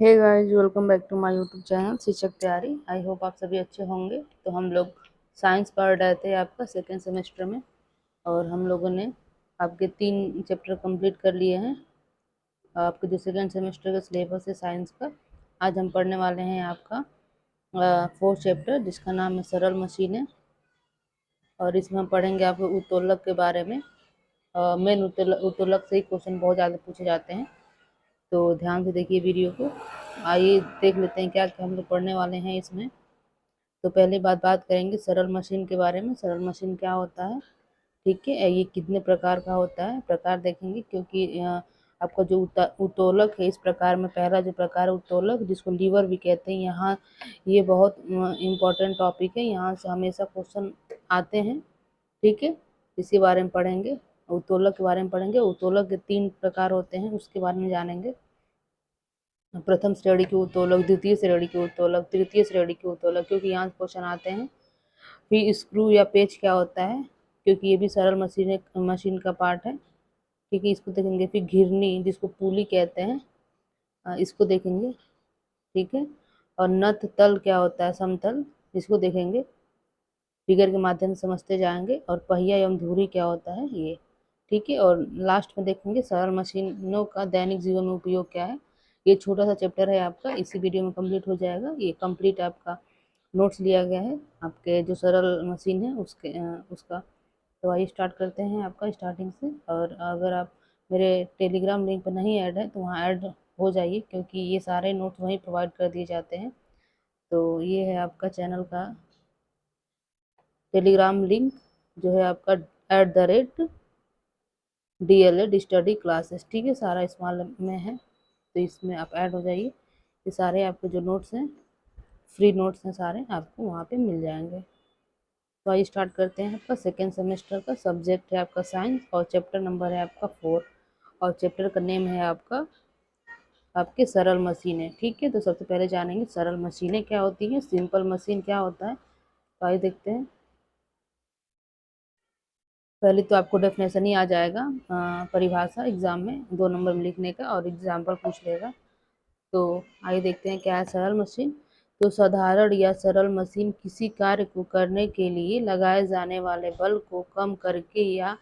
Hey guys, welcome back to my YouTube channel Shikshak Taiyari. I hope आप सभी अच्छे होंगे। तो हम लोग साइंस पढ़ रहे थे आपका सेकेंड सेमेस्टर में, और हम लोगों ने आपके 3 चैप्टर कंप्लीट कर लिए हैं। आपके जो सेकेंड सेमेस्टर का सिलेबस है साइंस का, आज हम पढ़ने वाले हैं आपका 4th चैप्टर, जिसका नाम है सरल मशीनें। और इसमें हम पढ़ेंगे आपको उत्तोलक के बारे में। मेन उत्तोलक से ही क्वेश्चन बहुत ज़्यादा पूछे जाते हैं, तो ध्यान से देखिए वीडियो को। आइए देख लेते हैं क्या क्या हम लोग पढ़ने वाले हैं इसमें। तो पहले बात करेंगे सरल मशीन के बारे में। सरल मशीन क्या होता है, ठीक है, ये कितने प्रकार का होता है, प्रकार देखेंगे। क्योंकि आपका जो उत्तोलक है, इस प्रकार में पहला जो प्रकार है उत्तोलक, जिसको लीवर भी कहते हैं, यहाँ ये बहुत इम्पोर्टेंट टॉपिक है, यहाँ से हमेशा क्वेश्चन आते हैं, ठीक है। इसके बारे में पढ़ेंगे, उत्तोलक के बारे में पढ़ेंगे। उत्तोलक के 3 प्रकार होते हैं, उसके बारे में जानेंगे। प्रथम श्रेणी के उत्तोलक, द्वितीय श्रेणी के उत्तोलक, तृतीय श्रेणी के उत्तोलक, क्योंकि यहाँ क्वेश्चन आते हैं। फिर स्क्रू या पेच क्या होता है, क्योंकि ये भी सरल मशीन का पार्ट है, ठीक है, इसको देखेंगे। फिर घिरनी, जिसको पुली कहते हैं, इसको देखेंगे, ठीक है। और नथ तल क्या होता है, समतल, इसको देखेंगे, फिगर के माध्यम से समझते जाएंगे। और पहिया एवं धुरी क्या होता है, ये, ठीक है। और लास्ट में देखेंगे सरल मशीनों का दैनिक जीवन में उपयोग क्या है। ये छोटा सा चैप्टर है आपका, इसी वीडियो में कंप्लीट हो जाएगा। ये कंप्लीट आपका नोट्स लिया गया है आपके जो सरल मशीन है उसका। तो आइए स्टार्ट करते हैं आपका स्टार्टिंग से। और अगर आप मेरे टेलीग्राम लिंक पर नहीं ऐड है तो वहाँ ऐड हो जाइए, क्योंकि ये सारे नोट्स वहीं प्रोवाइड कर दिए जाते हैं। तो ये है आपका चैनल का टेलीग्राम लिंक, जो है आपका @DLED स्टडी क्लासेस, ठीक है, सारा स्मॉल में है, तो इसमें आप ऐड हो जाइए। ये सारे आपके जो नोट्स हैं, फ्री नोट्स हैं, सारे आपको वहाँ पे मिल जाएंगे। तो आइए स्टार्ट करते हैं। आपका सेकेंड सेमेस्टर का सब्जेक्ट है आपका साइंस, और चैप्टर नंबर है आपका 4, और चैप्टर का नेम है आपका आपके सरल मशीनें, ठीक है। तो सबसे पहले जानेंगे सरल मशीनें क्या होती हैं, सिंपल मशीन क्या होता है। तो आइए देखते हैं। पहले तो आपको डेफिनेशन ही आ जाएगा, परिभाषा एग्जाम में 2 नंबर में लिखने का, और एग्जाम्पल पूछ लेगा। तो आइए देखते हैं क्या है सरल मशीन। तो साधारण या सरल मशीन किसी कार्य को करने के लिए लगाए जाने वाले बल को कम करके, या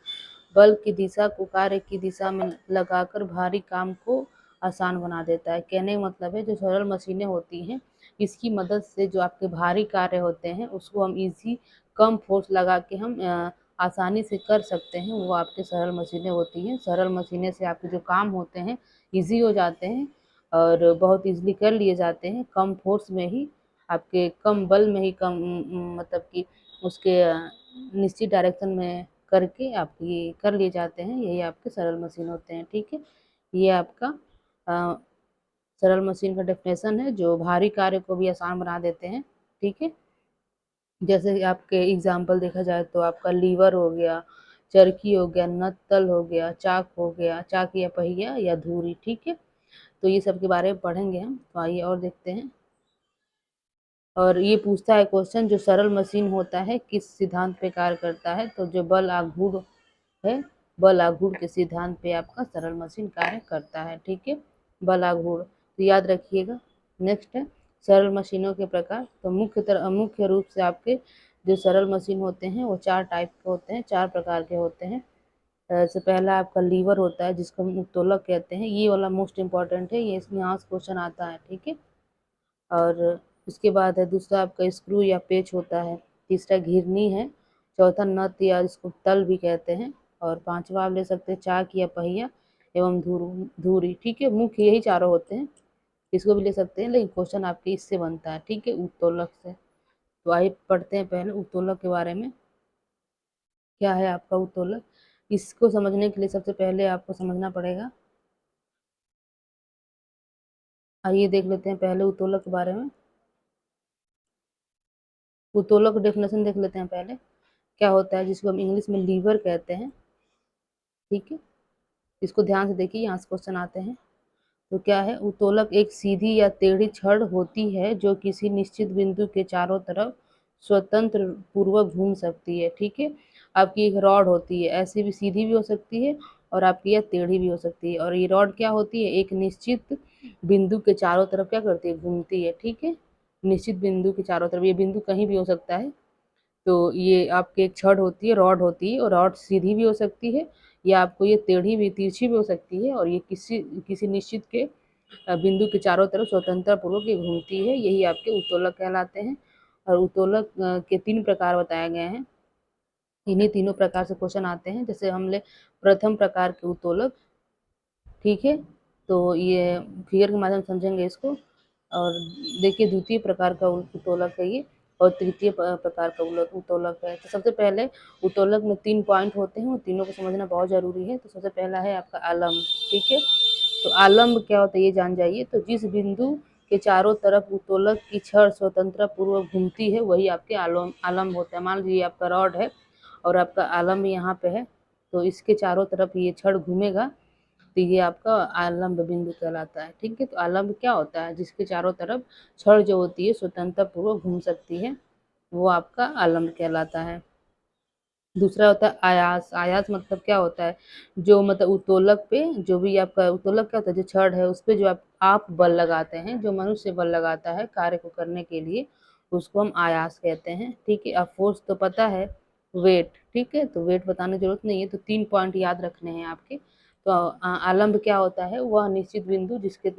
बल की दिशा को कार्य की दिशा में लगाकर भारी काम को आसान बना देता है। कहने का मतलब है, जो सरल मशीनें होती हैं, इसकी मदद से जो आपके भारी कार्य होते हैं उसको हम इजी, कम फोर्स लगा के हम आसानी से कर सकते हैं, वो आपके सरल मशीनें होती हैं। सरल मशीनें से आपके जो काम होते हैं ईजी हो जाते हैं, और बहुत ईजिली कर लिए जाते हैं, कम फोर्स में ही, आपके कम बल में ही, कम मतलब कि उसके निश्चित डायरेक्शन में करके आप ये कर लिए जाते हैं। यही आपके सरल मशीन होते हैं, ठीक है। ये आपका अ, सरल मशीन का डेफिनेशन है, जो भारी कार्य को भी आसान बना देते हैं, ठीक है। जैसे कि आपके एग्जाम्पल देखा जाए तो आपका लीवर हो गया, चरखी हो गया, नत्तल हो गया, चाक हो गया, चाक या पहिया या धुरी, ठीक है। तो ये सब के बारे में पढ़ेंगे हम। तो आइए और देखते हैं। और ये पूछता है क्वेश्चन, जो सरल मशीन होता है किस सिद्धांत पे कार्य करता है। तो जो बल आघूर्ण है, बल आघूर्ण के सिद्धांत पे आपका सरल मशीन कार्य करता है, ठीक है, बल आघूर्ण, तो याद रखिएगा। नेक्स्ट है सरल मशीनों के प्रकार। तो मुख्य रूप से आपके जो सरल मशीन होते हैं वो 4 टाइप के होते हैं, 4 प्रकार के होते हैं। से पहला आपका लीवर होता है, जिसको हम उत्तोलक कहते हैं, ये वाला मोस्ट इंपॉर्टेंट है, ये इसमें यहाँ से क्वेश्चन आता है, ठीक है। और उसके बाद है दूसरा आपका स्क्रू या पेच होता है, तीसरा घिरनी है, चौथा नट या इसको तल भी कहते हैं, और पांचवा आप ले सकते हैं चाक या पहिया एवं धुरी, ठीक है। मुख्य यही चारों होते हैं, इसको भी ले सकते हैं, लेकिन क्वेश्चन आपके इससे बनता है, ठीक है, उत्तोलक से। तो आइए पढ़ते हैं पहले उत्तोलक के बारे में। क्या है आपका उत्तोलक, इसको समझने के लिए सबसे पहले आपको समझना पड़ेगा। आइए देख लेते हैं पहले उत्तोलक के बारे में। उत्तोलक डेफिनेशन देख लेते हैं पहले, क्या होता है, जिसको हम इंग्लिश में लीवर कहते हैं, ठीक है। इसको ध्यान से देखिए, यहाँ से क्वेश्चन आते हैं। तो क्या है, उत्तोलक एक सीधी या टेढ़ी छड़ होती है जो किसी निश्चित बिंदु के चारों तरफ स्वतंत्र पूर्वक घूम सकती है, ठीक है। आपकी एक रॉड होती है, ऐसी भी सीधी भी हो सकती है, और आपकी यह टेढ़ी भी हो सकती है। और ये रॉड क्या होती है, एक निश्चित बिंदु के चारों तरफ क्या करती है, घूमती है, ठीक है। निश्चित बिंदु के चारों तरफ, ये बिंदु कहीं भी हो सकता है। तो ये आपकी एक छड़ होती है, रॉड होती है, और रॉड सीधी भी हो सकती है, या आपको ये टेढ़ी भी, तिरछी भी हो सकती है, और ये किसी किसी निश्चित के बिंदु के चारों तरफ स्वतंत्रता पूर्वक ये घूमती है, यही आपके उत्तोलक कहलाते हैं। और उत्तोलक के 3 प्रकार बताए गए हैं। इन्हीं तीनों प्रकार से क्वेश्चन आते हैं। जैसे हमने प्रथम प्रकार के उत्तोलक, ठीक है, तो ये फिगर के माध्यम से समझेंगे इसको। और देखिए द्वितीय प्रकार का उत्तोलक है ये, और तृतीय प्रकार का उत्तोलक है। तो सबसे पहले उत्तोलक में 3 पॉइंट होते हैं, वो तीनों को समझना बहुत जरूरी है। तो सबसे पहला है आपका आलम्ब, ठीक है। तो आलम्ब क्या होता है ये जान जाइए। तो जिस बिंदु के चारों तरफ उत्तोलक की छड़ स्वतंत्रता पूर्वक घूमती है वही आपके आलम्ब होता है। मान लीजिए आपका रॉड है और आपका आलम्ब यहाँ पे है, तो इसके चारों तरफ ये छड़ घूमेगा, तो ये आपका आलम्ब बिंदु कहलाता है, ठीक है। तो आलम्ब क्या होता है, जिसके चारों तरफ छड़ जो होती है स्वतंत्रता पूर्वक घूम सकती है, वो आपका आलम्ब कहलाता है। दूसरा होता है आयास। आयास मतलब क्या होता है, जो मतलब उत्तोलक पे, जो भी आपका उत्तोलक क्या होता है, जो छड़ है उस पे जो आप बल लगाते हैं, जो मनुष्य बल लगाता है कार्य को करने के लिए, उसको हम आयास कहते हैं, ठीक है। अब फोर्स तो पता है, वेट, ठीक है, तो वेट बताने की जरूरत नहीं है। तो 3 पॉइंट याद रखने हैं आपके। तो आलम्ब क्या होता है, वह निश्चित बिंदु जिसके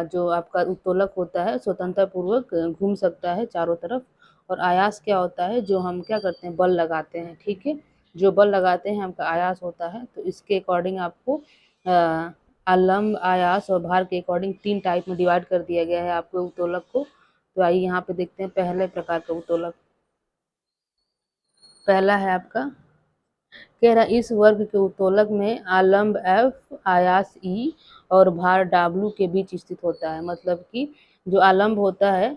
जो आपका उत्तोलक होता है स्वतंत्रता पूर्वक घूम सकता है चारों तरफ। और आयास क्या होता है, जो हम क्या करते हैं, बल लगाते हैं, ठीक है। जो बल लगाते हैं हमका आयास होता है। तो इसके अकॉर्डिंग आपको आलम्ब, आयास और भार के अकॉर्डिंग 3 टाइप में डिवाइड कर दिया गया है आपके उत्तोलक को। तो आइए यहाँ पे देखते हैं पहले प्रकार का उत्तोलक। पहला है आपका, कह रहा इस वर्ग के उत्तोलक में आलम्ब एफ, आयास ई और भार डब्ल्यू के बीच स्थित होता है। मतलब कि जो आलम्ब होता है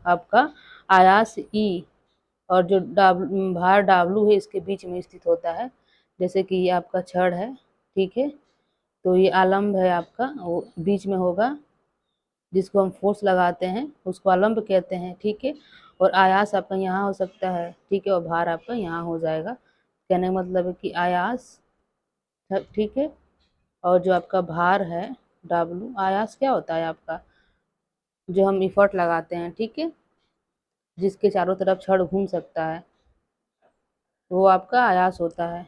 आपका, आयास ई, और जो भार डब्ल्यू है इसके बीच में स्थित होता है। जैसे कि ये आपका छड़ है, ठीक है, तो ये आलम्ब है आपका, वो बीच में होगा, जिसको हम फोर्स लगाते हैं उसको आलम्ब कहते हैं, ठीक है। और आयास आपका यहाँ हो सकता है, ठीक है, और भार आपका यहाँ हो जाएगा। कहने का मतलब है कि आयास, ठीक है, और जो आपका भार है डब्लू, आयास क्या होता है आपका, जो हम इफर्ट लगाते हैं, ठीक है, जिसके चारों तरफ छड़ घूम सकता है, वो आपका आयास होता है।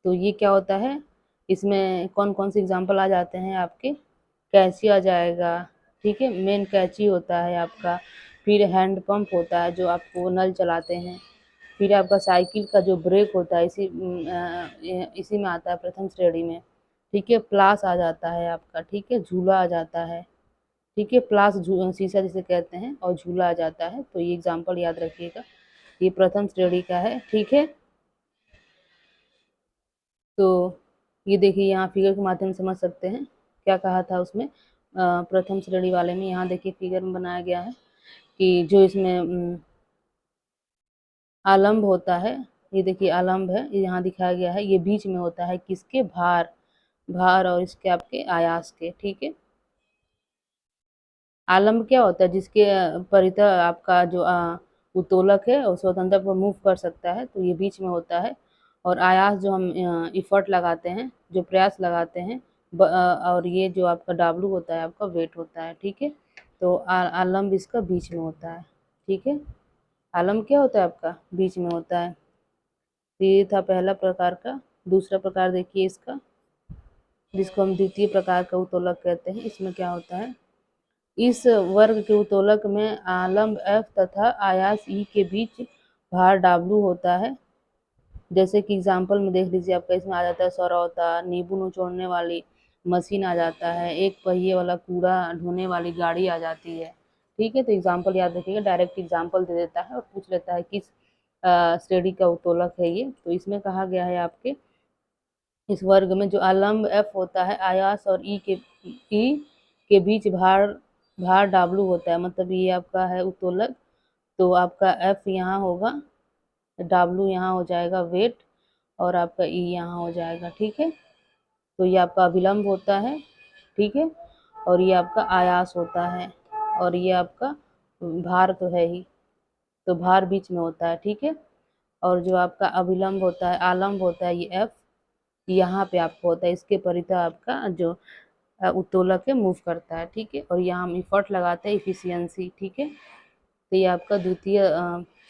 तो ये क्या होता है, इसमें कौन कौन से एग्जाम्पल आ जाते हैं आपके, कैंची आ जाएगा, ठीक है, मेन कैंची होता है आपका, फिर हैंड पंप होता है जो आपको नल चलाते हैं, फिर आपका साइकिल का जो ब्रेक होता है इसी में आता है प्रथम श्रेणी में, ठीक है। प्लास आ जाता है आपका, ठीक है, झूला आ जाता है, ठीक है, प्लास शीशा जिसे कहते हैं, और झूला आ जाता है। तो ये एग्जाम्पल याद रखिएगा, ये प्रथम श्रेणी का है, ठीक है। तो ये देखिए यहाँ फिगर के माध्यम से समझ सकते हैं क्या कहा था उसमें, प्रथम श्रेणी वाले में। यहाँ देखिए फिगर में बनाया गया है कि जो इसमें आलम्ब होता है, ये देखिए आलम्ब है, ये यहाँ दिखाया गया है, ये बीच में होता है किसके, भार, भार और इसके आपके आयास के, ठीक है। आलम्ब क्या होता है, जिसके परितः आपका जो उत्तोलक है वो स्वतंत्र पर मूव कर सकता है, तो ये बीच में होता है। और आयास जो हम इफर्ट लगाते हैं, जो प्रयास लगाते हैं, और ये जो आपका डब्लू होता है आपका वेट होता है, ठीक है। तो आलम्ब इसका बीच में होता है, ठीक है। आलम्ब क्या होता है आपका, बीच में होता है। तो ये था पहला प्रकार का। दूसरा प्रकार देखिए इसका, जिसको हम द्वितीय प्रकार का उत्तोलक कहते हैं। इसमें क्या होता है, इस वर्ग के उत्तोलक में आलम्ब एफ तथा आयास ई के बीच भार डब्लू होता है। जैसे कि एग्जाम्पल में देख लीजिए आपका, इसमें आ जाता है सरौता, नींबू निचोड़ने वाली मशीन आ जाता है, एक पहिए वाला कूड़ा ढोने वाली गाड़ी आ जाती है, ठीक है। तो एग्जाम्पल याद रखिएगा, डायरेक्ट एग्जाम्पल दे देता है और पूछ लेता है किस श्रेणी का उत्तोलक है ये। तो इसमें कहा गया है आपके, इस वर्ग में जो आलम्ब एफ होता है, आयास और ई के बीच भार भार डब्लू होता है। मतलब ये आपका है उत्तोलक, तो आपका एफ यहाँ होगा, डब्लू यहाँ हो जाएगा वेट, और आपका ई यहाँ हो जाएगा, ठीक है। तो ये आपका अभिलंब होता है, ठीक है, और ये आपका आयास होता है, और ये आपका भार तो है ही, तो भार बीच में होता है, ठीक है। और जो आपका अभिलंब होता है, आलम्ब होता है, ये एफ यहाँ पे आपको होता है, इसके परितः आपका जो उत्तोलक है मूव करता है, ठीक है। और यहाँ हम इफर्ट लगाते हैं इफिशियंसी, ठीक है। तो ये आपका द्वितीय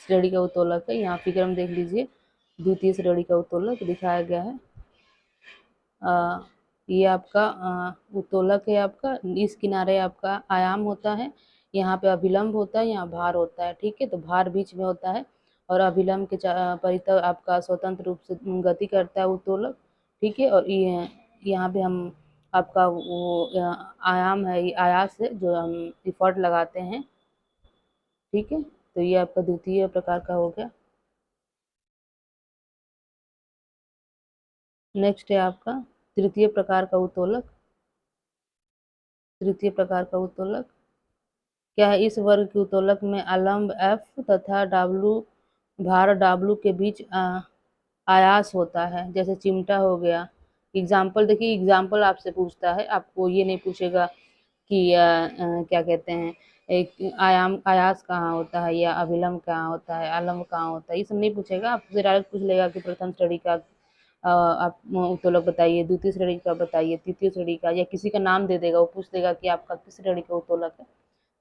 श्रेणी का उत्तोलक है। यहाँ फिगर में देख लीजिए, द्वितीय श्रेणी का उत्तोलक दिखाया गया है। ये आपका उत्तोलक है आपका, इस किनारे आपका आयाम होता है, यहाँ पे अभिलंब होता है, यहाँ भार होता है, ठीक है। तो भार बीच में होता है और अभिलंब के परितः आपका स्वतंत्र रूप से गति करता है उत्तोलक, ठीक है। और ये यहाँ पे हम आपका वो आयाम है, ये आयास है जो हम इफर्ट लगाते हैं, ठीक है। तो ये आपका द्वितीय प्रकार का हो गया। नेक्स्ट है आपका तृतीय प्रकार का उत्तोलक। तृतीय प्रकार का उत्तोलक क्या है? इस वर्ग के उत्तोलक में अलंब F तथा W भार W के बीच आयास होता है, जैसे चिमटा हो गया। एग्जाम्पल देखिए, एग्जाम्पल आपसे पूछता है, आपको ये नहीं पूछेगा कि क्या कहते हैं, एक आयास कहाँ होता है या अभिलंब कहाँ होता है, अलंब कहाँ होता है, ये सब नहीं पूछेगा। आपसे डायरेक्ट पूछ लेगा कि प्रथम श्रेणी का आप उत्तोलक बताइए, द्वितीय श्रेणी का बताइए, तृतीय श्रेणी का, या किसी का नाम दे देगा, वो पूछ देगा कि आपका किस श्रेणी का उत्तोलक है।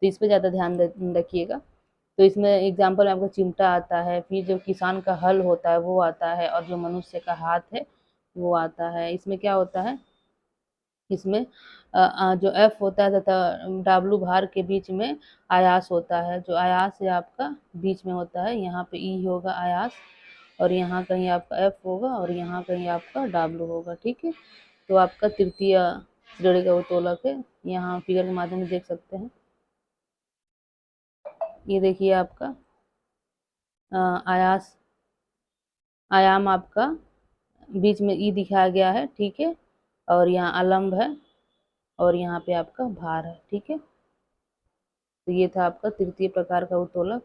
तो इस पे ज़्यादा ध्यान रखिएगा। तो इसमें एग्जाम्पल आपका चिमटा आता है, फिर जो किसान का हल होता है वो आता है, और जो मनुष्य का हाथ है वो आता है। इसमें क्या होता है, इसमें जो F होता है तथा W भार के बीच में आयास होता है। जो आयास है आपका बीच में होता है, यहाँ पे E होगा आयास, और यहाँ कहीं आपका F होगा, और यहाँ कहीं आपका W होगा, ठीक है। तो आपका तृतीय श्रेणी का उत्तोलक है। यहाँ फिगर के माध्यम से देख सकते हैं। ये देखिए आपका आयास आयाम आपका बीच में ई दिखाया गया है, ठीक है। और यहाँ अलंब है, और यहाँ पे आपका भार है, ठीक है। तो ये था आपका तृतीय प्रकार का उत्तोलक।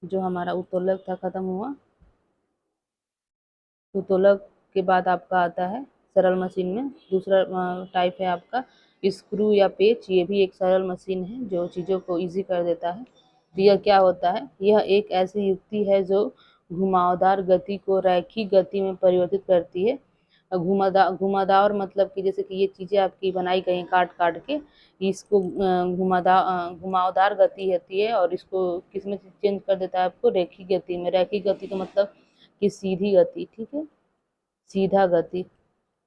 जो हमारा उत्तोलक था खत्म हुआ। उत्तोलक के बाद आपका आता है सरल मशीन में दूसरा टाइप है आपका स्क्रू या पेच। ये भी एक सरल मशीन है जो चीज़ों को इजी कर देता है। तो यह क्या होता है, यह एक ऐसी युक्ति है जो घुमावदार गति को रैखिक गति में परिवर्तित करती है। घुमावदार मतलब कि जैसे कि ये चीज़ें आपकी बनाई गई हैं काट काट के, इसको घुमावदार गति होती है, और इसको किसमें चेंज कर देता है आपको, रैखिक गति में। रैखिक गति का मतलब कि सीधी गति, ठीक है, सीधा गति।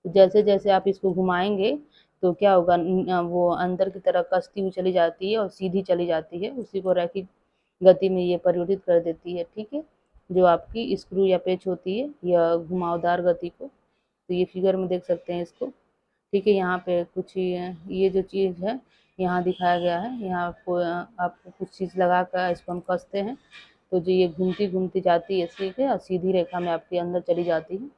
जैसे जैसे आप इसको घुमाएंगे तो क्या होगा, वो अंदर की तरफ कसती हुई चली जाती है और सीधी चली जाती है, उसी को रैखिक गति में ये परिवर्तित कर देती है, ठीक है। जो आपकी स्क्रू या पेच होती है या घुमावदार गति को। तो ये फिगर में देख सकते हैं इसको, ठीक है। यहाँ पे कुछ ये जो चीज़ है यहाँ दिखाया गया है, यहाँ आपको कुछ चीज़ लगा कर इसको हम कसते हैं, तो जो ये घूमती घूमती जाती है, ठीक है, और सीधी रेखा में आपके अंदर चली जाती है,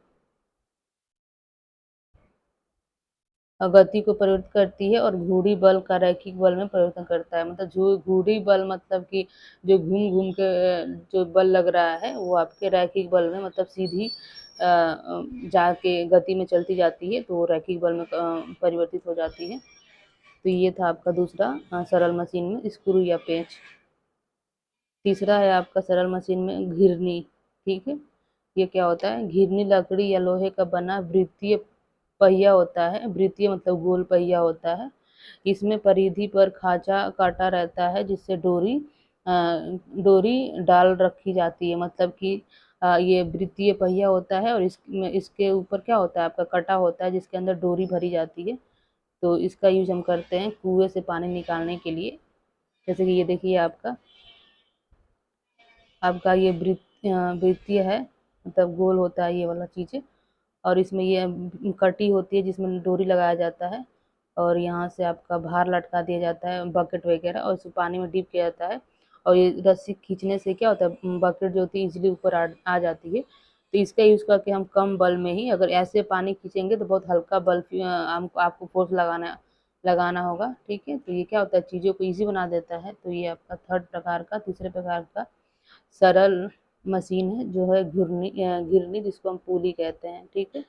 गति को परिवर्तित करती है, और घूर्णी बल का रैखिक बल में परिवर्तन करता है। मतलब जो घूर्णी बल मतलब कि जो घूम घूम के जो बल लग रहा है वो आपके रैखिक बल में, मतलब सीधी जाके गति में चलती जाती है, तो वो रैखिक बल में परिवर्तित हो जाती है। तो ये था आपका दूसरा सरल मशीन में स्क्रू या पेंच। तीसरा है आपका सरल मशीन में घिरनी, ठीक है। ये क्या होता है, घिरनी लकड़ी या लोहे का बना वृत्तीय पहिया होता है। वृत्तीय मतलब गोल पहिया होता है। इसमें परिधि पर खांचा काटा रहता है, जिससे डोरी डाल रखी जाती है। मतलब कि ये वृत्तीय पहिया होता है, और इसके ऊपर क्या होता है, आपका कटा होता है, जिसके अंदर डोरी भरी जाती है। तो इसका यूज हम करते हैं कुएं से पानी निकालने के लिए। जैसे कि ये देखिए आपका आपका ये वृत्तीय है, मतलब गोल होता है ये वाला चीज़ें, और इसमें ये कटी होती है जिसमें डोरी लगाया जाता है, और यहाँ से आपका भार लटका दिया जाता है, बकेट वगैरह, और इसको पानी में डिप किया जाता है। और ये रस्सी खींचने से क्या होता है, बकेट जो होती है इजीली ऊपर आ जाती है। तो इसका यूज़ करके हम कम बल में ही, अगर ऐसे पानी खींचेंगे तो बहुत हल्का बल हमको आपको फोर्स लगाना होगा, ठीक है। तो ये क्या होता है, चीज़ों को ईजी बना देता है। तो ये आपका तीसरे प्रकार का सरल मशीन है, जो है घिरनी जिसको हम पुली कहते हैं, ठीक है।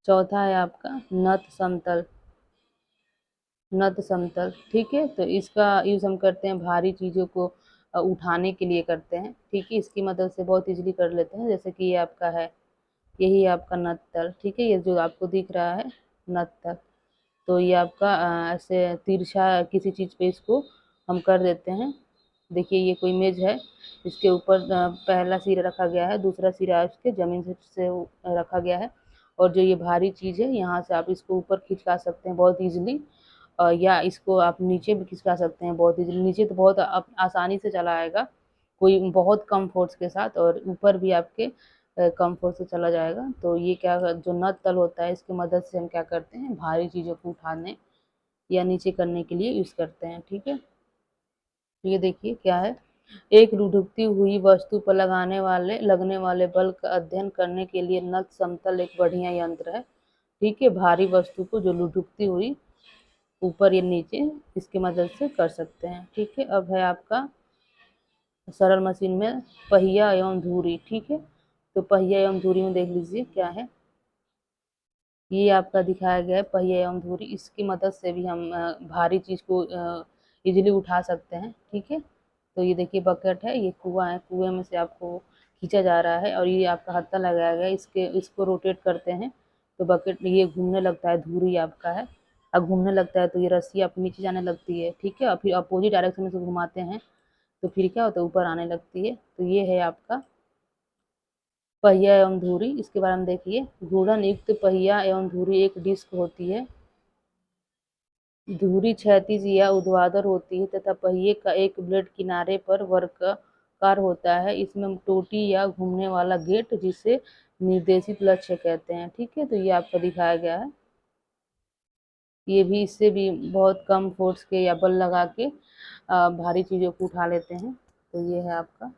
चौथा है आपका नत समतल, ठीक है। तो इसका यूज हम करते हैं भारी चीज़ों को उठाने के लिए करते हैं, ठीक है। इसकी मदद से बहुत इजीली कर लेते हैं। जैसे कि ये आपका है, यही आपका नत तल, ठीक है, ये जो आपको दिख रहा है नत तल, तो ये आपका ऐसे तिरछा किसी चीज़ पे इसको हम कर देते हैं। देखिए ये कोई मेज है, इसके ऊपर पहला सिरा रखा गया है, दूसरा सिरा इसके ज़मीन से रखा गया है, और जो ये भारी चीज़ है यहाँ से आप इसको ऊपर खिसका सकते हैं बहुत ईज़िली, या इसको आप नीचे भी खिसका सकते हैं बहुत ईज़िली। नीचे तो बहुत आसानी से चला आएगा, कोई बहुत कम फ़ोर्स के साथ, और ऊपर भी आपके कम फ़ोर्स से चला जाएगा। तो ये क्या जो नट तल होता है इसकी मदद से हम क्या करते हैं, भारी चीज़ों को उठाने या नीचे करने के लिए यूज़ करते हैं, ठीक है। ये देखिए क्या है, एक लुढ़कती हुई वस्तु पर लगने वाले बल का अध्ययन करने के लिए नत समतल एक बढ़िया यंत्र है, ठीक है। भारी वस्तु को जो लुढ़कती हुई ऊपर या नीचे इसकी मदद से कर सकते हैं, ठीक है। अब है आपका सरल मशीन में पहिया एवं धुरी, ठीक है। तो पहिया एवं धुरी में देख लीजिए क्या है, ये आपका दिखाया गया है पहिया एवं धुरी। इसकी मदद से भी हम भारी चीज़ को इजीली उठा सकते हैं, ठीक है। तो ये देखिए बकेट है, ये कुआं है, कुएं में से आपको खींचा जा रहा है, और ये आपका हत्था लगाया गया है, इसको रोटेट करते हैं तो बकेट ये घूमने लगता है, धुरी आपका है। अब घूमने लगता है तो ये रस्सी अपनी नीचे जाने लगती है, ठीक है। और फिर अपोजिट डायरेक्शन में से घुमाते हैं तो फिर क्या होता है, ऊपर आने लगती है। तो ये है आपका पहिया एवं धुरी। इसके बारे में देखिए, घूर्णन युक्त पहिया एवं धुरी एक डिस्क होती है। धुरी क्षैतिज या ऊर्ध्वाधर होती है तथा पहिए का एक ब्लेड किनारे पर वर्गाकार होता है। इसमें टोटी या घूमने वाला गेट जिसे निर्देशित लक्ष्य कहते हैं, ठीक है। तो ये आपको दिखाया गया है, ये भी इससे भी बहुत कम फोर्स के या बल लगा के भारी चीज़ों को उठा लेते हैं। तो ये है आपका।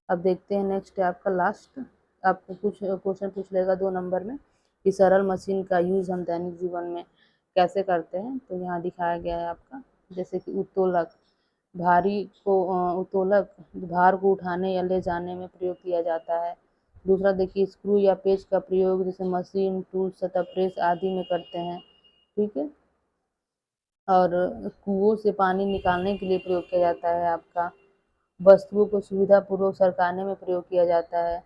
अब देखते हैं नेक्स्ट है आपका लास्ट, आपको कुछ क्वेश्चन पूछ लेगा 2 नंबर में कि सरल मशीन का यूज़ हम दैनिक जीवन में कैसे करते हैं। तो यहाँ दिखाया गया है आपका, जैसे कि उत्तोलक, उत्तोलक भार को उठाने या ले जाने में प्रयोग किया जाता है। दूसरा देखिए, स्क्रू या पेच का प्रयोग जैसे मशीन, टूल्स तथा प्रेस आदि में करते हैं, ठीक है। और कुओं से पानी निकालने के लिए प्रयोग किया जाता है आपका। वस्तुओं को सुविधापूर्वक सरकाने में प्रयोग किया जाता है,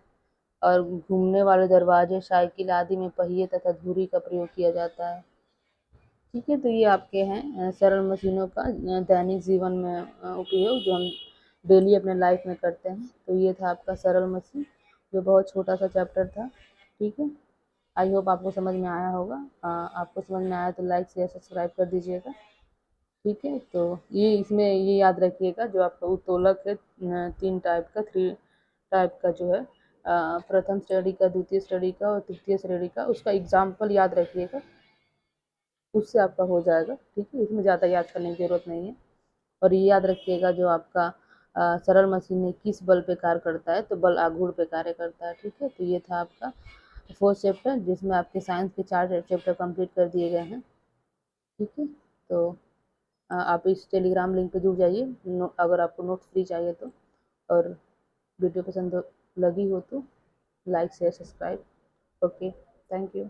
और घूमने वाले दरवाजे, साइकिल आदि में पहिए तथा धुरी का प्रयोग किया जाता है, ठीक है। तो ये आपके हैं सरल मशीनों का दैनिक जीवन में उपयोग जो हम डेली अपने लाइफ में करते हैं। तो ये था आपका सरल मशीन, जो बहुत छोटा सा चैप्टर था, ठीक है। आई होप आपको समझ में आया होगा। आपको समझ में आया तो लाइक शेयर सब्सक्राइब कर दीजिएगा, ठीक है। तो ये इसमें ये याद रखिएगा, जो आपका उत्तोलक है 3 टाइप का, 3 टाइप का जो है, प्रथम श्रेणी का, द्वितीय श्रेणी का और तृतीय श्रेणी का, उसका एग्जाम्पल याद रखिएगा, उससे आपका हो जाएगा, ठीक है। इसमें ज़्यादा याद करने की ज़रूरत नहीं है। और ये याद रखिएगा, जो आपका सरल मशीन है किस बल पे कार्य करता है, तो बल आघूर्ण पे कार्य करता है, ठीक है। तो ये था आपका 4th चैप्टर, जिसमें आपके साइंस के 4 चैप्टर कंप्लीट कर दिए गए हैं, ठीक है। तो आप इस टेलीग्राम लिंक पे जुड़ जाइए अगर आपको नोट्स फ्री चाहिए तो। और वीडियो पसंद लगी हो तो like share subscribe. Okay, thank you.